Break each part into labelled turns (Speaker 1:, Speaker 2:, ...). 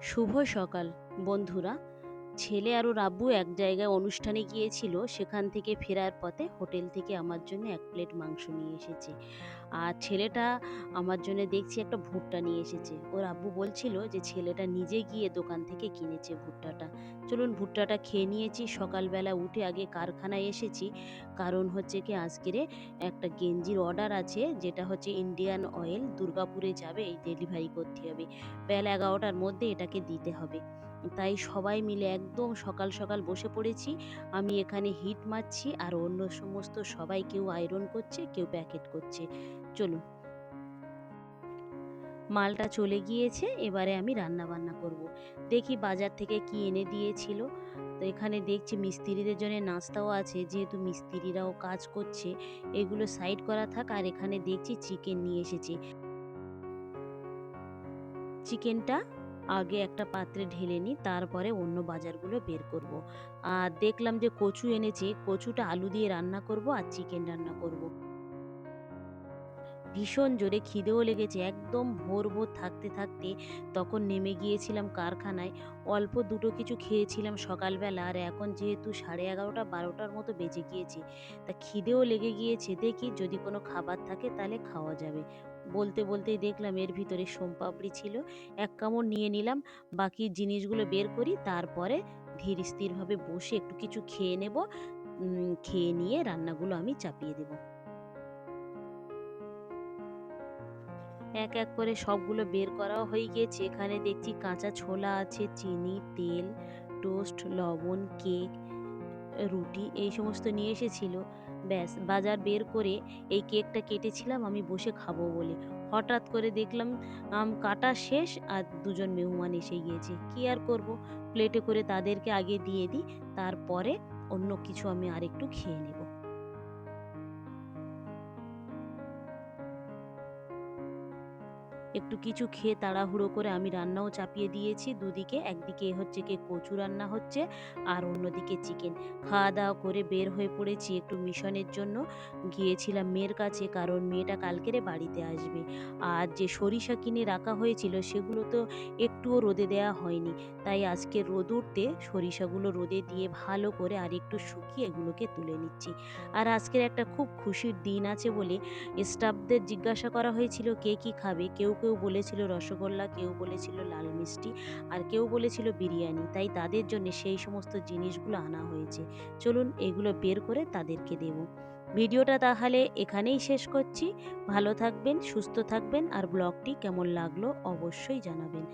Speaker 1: শুভ সকাল বন্ধুরা। ছেলে আর ওর আব্বু এক জায়গায় অনুষ্ঠানে গিয়েছিল, সেখান থেকে ফেরার পথে হোটেল থেকে আমার জন্য এক প্লেট মাংস নিয়ে এসেছে। আর ছেলেটা আমার জন্য দেখছি একটা ভুট্টা নিয়ে এসেছে। ওর আব্বু বলছিল যে ছেলেটা নিজে গিয়ে দোকান থেকে কিনেছে ভুট্টাটা। চলুন ভুট্টাটা খেয়ে নিয়েছি। সকালবেলা উঠে আগে কারখানায় এসেছি, কারণ হচ্ছে কি আজকেরে একটা গেঞ্জির অর্ডার আছে, যেটা হচ্ছে ইন্ডিয়ান অয়েল দুর্গাপুরে যাবে, এই ডেলিভারি করতে হবে। বেলা 11টার মধ্যে এটাকে দিতে হবে। তাই সবাই মিলে একদম সকাল সকাল বসে পড়েছি। আমি এখানে হিট মারছি, আর অন্য সমস্ত সবাই কেউ আয়রন করছে, কেউ প্যাকেট করছে। চলুন, মালটা চলে গিয়েছে, এবারে আমি রান্না বান্না করব। দেখি বাজার থেকে কি এনে দিয়েছিল। তো এখানে দেখছি মিস্ত্রিদের জন্য নাস্তাও আছে, যেহেতু মিস্ত্রিরাও কাজ করছে। এগুলো সাইড করা থাক। আর এখানে দেখছি চিকেন নিয়ে এসেছে। চিকেনটা আগে একটা পাত্রে ঢেলে নিই, তারপরে অন্য বাজারগুলো বের করব। আর দেখলাম যে কচু এনেছে, কচুটা আলু দিয়ে রান্না করব আর চিকেন রান্না করব। ভীষণ জোরে খিদেও লেগেছে, একদম ভোর ভোর থাকতে থাকতে তখন নেমে গিয়েছিলাম কারখানায়। অল্প দুটো কিছু খেয়েছিলাম সকালবেলা, আর এখন যেহেতু 11:30 12টার মতো বেজে গিয়েছে, তা খিদেও লেগে গিয়েছে। দেখি যদি কোনো খাবার থাকে তাহলে খাওয়া যাবে। বলতে বলতেই দেখলাম এর ভিতরে সোমপাপড়ি ছিল, এক কামড় নিয়ে নিলাম। বাকি জিনিসগুলো বের করি, তারপরে ধীর স্থিরভাবে বসে একটু কিছু খেয়ে নেব। খেয়ে নিয়ে রান্নাগুলো আমি চাপিয়ে দেবো। এক এক করে সবগুলো বের করাও হয়ে গিয়েছে। এখানে দেখছি কাঁচা ছোলা আছে, চিনি, তেল, টোস্ট, লবণ, কেক, রুটি এই সমস্ত নিয়ে এসেছিল। ব্যাস বাজার বের করে এই কেকটা কেটেছিলাম আমি বসে খাবো বলে। হঠাৎ করে দেখলাম কাটা শেষ, আর দুজন মেহমান এসে গিয়েছে। কি আর করব, প্লেটে করে তাদেরকে আগে দিয়ে দিই, তারপরে অন্য কিছু আমি আরেকটু খেয়ে নেব। একটু কিছু খেয়ে তাড়াহুড়ো করে আমি রান্নাও চাপিয়ে দিয়েছি দুদিকে। একদিকে হচ্ছে কি কচু রান্না হচ্ছে, আর অন্যদিকে চিকেন। খাওয়া দাওয়া করে বের হয়ে পড়েছি একটু মিশনের জন্য। গিয়েছিলাম মেয়ের কাছে, কারণ মেয়েটা কালকেরে বাড়িতে আসবে। আর যে সরিষা কিনে রাখা হয়েছিল সেগুলো তো একটুও রোদে দেওয়া হয়নি। তাই আজকে রোদ উঠতে সরিষাগুলো রোদে দিয়ে ভালো করে আর একটু শুকিয়ে এগুলোকে তুলে নিচ্ছি। আর আজকের একটা খুব খুশির দিন আছে বলে স্টাফদের জিজ্ঞাসা করা হয়েছিল কে কি খাবে। কেউ কেউ বলেছিল রসগোল্লা, কেউ বলেছিল লাল মিষ্টি, আর কেউ বলেছিল বিরিয়ানি। তাই তাদের জন্য সেই সমস্ত জিনিসগুলো আনা হয়েছে। চলুন এগুলো বের করে তাদেরকে দেব। ভিডিওটা তাহলে এখানেই শেষ করছি। ভালো থাকবেন, সুস্থ থাকবেন, আর ব্লগটি কেমন লাগলো অবশ্যই জানাবেন।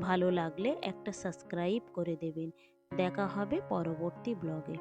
Speaker 1: ভালো লাগলে একটা সাবস্ক্রাইব করে দেবেন। দেখা হবে পরবর্তী ব্লগে।